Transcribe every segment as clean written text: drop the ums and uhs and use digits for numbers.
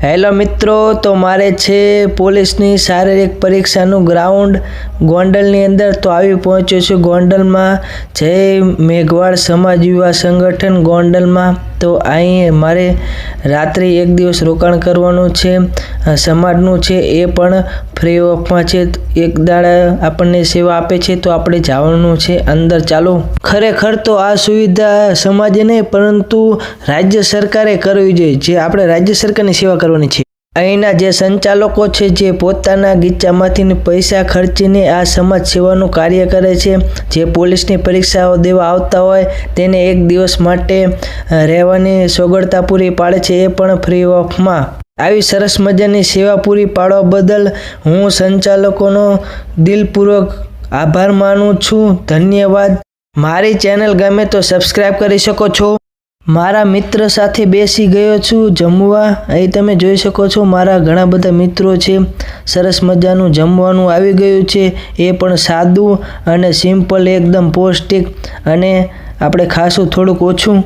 Hello મિત્રો, તો મારે છે પોલીસની શારીરિક પરીક્ષાનું ગ્રાઉન્ડ ગોંડલની અંદર તો આવી પહોંચ્યો છું ગોંડલમાં જય મેઘવાળ સમાજ યુવા સંગઠન ગોંડલમાં। તો અહીં મારે રાત્રે એક દિવસ રોકાણ કરવાનું છે, સમાજનું છે એ પણ ફ્રી ઓફમાં છે, એક દાડા આપણને સેવા આપે છે તો આપણે જવાનું છે અંદર। ચાલો, ખરેખર તો આ સુવિધા સમાજે નહીં પરંતુ રાજ્ય સરકારે કરવી જોઈએ, જે આપણે રાજ્ય સરકારની સેવા કરવાની છે। અહીંના જે સંચાલકો છે જે પોતાના ગીચામાંથી પૈસા ખર્ચીને આ સમાજ સેવાનું કાર્ય કરે છે, જે પોલીસની પરીક્ષાઓ દેવા આવતા હોય તેને એક દિવસ માટે રહેવાની સગવડતા પૂરી પાડે છે, એ પણ ફ્રી ઓફમાં। આવી સરસ મજાની સેવા પૂરી પાડવા બદલ હું સંચાલકોનો દિલપૂર્વક આભાર માનું છું, ધન્યવાદ। મારી ચેનલ ગમે તો સબસ્ક્રાઈબ કરી શકો છો। મારા મિત્ર સાથે બેસી ગયો છું જમવા, અહીં તમે જોઈ શકો છો મારા ઘણા બધા મિત્રો છે। સરસ મજાનું જમવાનું આવી ગયું છે, એ પણ સાદું અને સિમ્પલ, એકદમ પૌષ્ટિક, અને આપણે ખાશું થોડુંક ઓછું।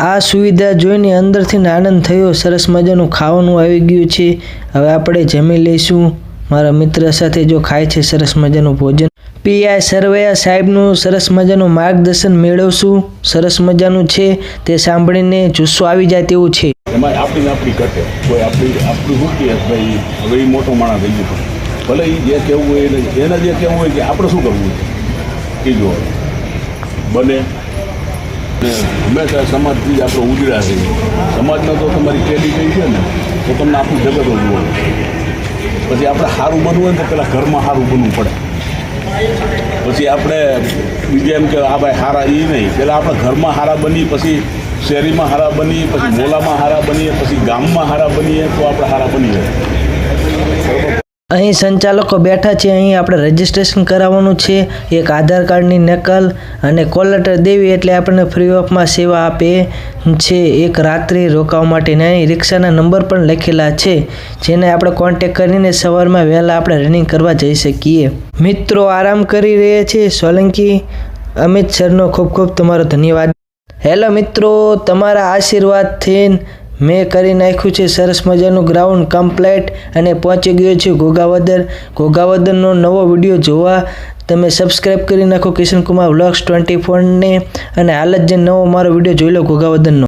આ સુવિધા જોઈને અંદરથી આનંદ થયો, સરસ મજાનું ખાવાનું આવી ગયું છે, હવે આપણે જમી લઈશું મારા મિત્ર સાથે, જો ખાય છે સરસ મજાનું ભોજન। પીઆઈ સરવૈયા સાહેબનું સરસ મજાનું માર્ગદર્શન મેળવશું, સરસ મજાનું છે, તે સાંભળીને જુસ્સો આવી જાય તેવું છે। એમાં આપણી ઘટે કોઈ આપણું મૂકીએ ભાઈ, હવે એ મોટો માણસ થઈ ગયો, ભલે એ જે કહેવું હોય એને જે કહેવું હોય કે આપણે શું કરવું એ જો બને હંમેશા સમાજથી જ આપણે ઉજળા છે। સમાજમાં તો તમારી પેઢી કઈ છે ને તો તમને આખું જગત જોવું, પછી આપણે સારું બનવું હોય ને તો પહેલાં ઘરમાં સારું બનવું પડે, પછી આપણે બીજા એમ કે આ ભાઈ સારા એ નહીં, પહેલાં આપણે ઘરમાં સારા બની, પછી શહેરીમાં સારા બનીએ, પછી મોલામાં સારા બનીએ, પછી ગામમાં સારા બનીએ તો આપણે સારા બનીએ। અહીં સંચાલકો બેઠા છે, અહીં આપણે રજીસ્ટ્રેશન કરાવવાનું છે, એક આધાર કાર્ડની નકલ અને કોલ લેટર દેવી એટલે આપણને ફ્રી ઓફમાં સેવા આપે છે, એક રાત્રિ રોકાવા માટે। અહીં રિક્ષાના નંબર પણ લખેલા છે, જેને આપણે કોન્ટેક કરીને સવારમાં વહેલા આપણે રનિંગ કરવા જઈ શકીએ। મિત્રો આરામ કરી રહ્યા છે, સોલંકી અમિત સરનો ખૂબ ખૂબ તમારો ધન્યવાદ। હેલો મિત્રો, તમારા આશીર્વાદથી મેં કરી નાખ્યું છે સરસ મજાનું ગ્રાઉન્ડ કમ્પ્લેટ અને પહોંચી ગયો છું ઘોઘાવદરનો નવો વિડીયો જોવા તમે સબસ્ક્રાઈબ કરી નાખો કિશન કુમાર વ્લોગ્સ 24 ને, અને હાલ જ જે નવો મારો વિડીયો જોઈ લો ઘોઘાવદરનો।